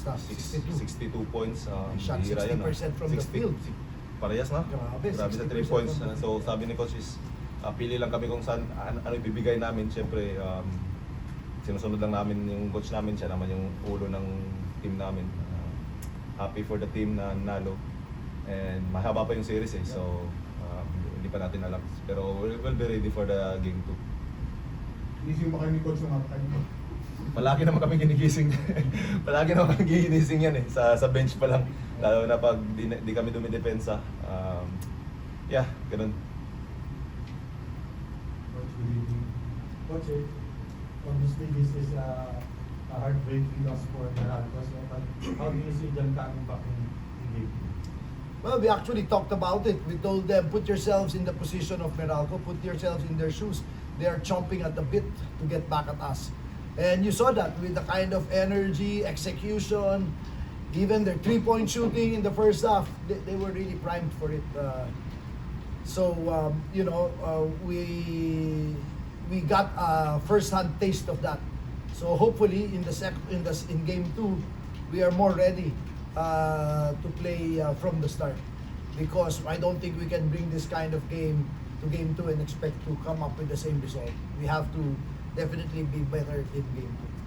first half. 62. 62 points. Shot bihira yan, 60% from the field. Parehas na. Grabe, Grabe sa 3 60% points. from the So field. sabi ni coach is pili lang kami kung saan ano ibibigay namin. Siyempre sinusunod lang namin yung coach namin, siya naman yung ulo ng team namin. Happy for the team na nalo. And mahaba pa yung series eh. So hindi pa natin alam. Pero we'll be ready for the game 2. Gising ba kayo ni Coach ng time? Palagi naman kami ginigising. Palagi naman kami gigising yan eh. Sa bench pa lang. Lalo na pag di kami dumidepensa. Yeah, ganun. Coach, good evening. Coach, obviously this is a heartbreaking loss for Meralco. But how do you see them coming back in game? Well, we actually talked about it. We told them, put yourselves in the position of Meralco, put yourselves in their shoes. They are chomping at the bit to get back at us. And you saw that with the kind of energy, execution, even their three-point shooting in the first half. They were really primed for it. We got a first-hand taste of that. So hopefully in game 2, we are more ready to play from the start, because I don't think we can bring this kind of game to game 2 and expect to come up with the same result. We have to definitely be better in game 2.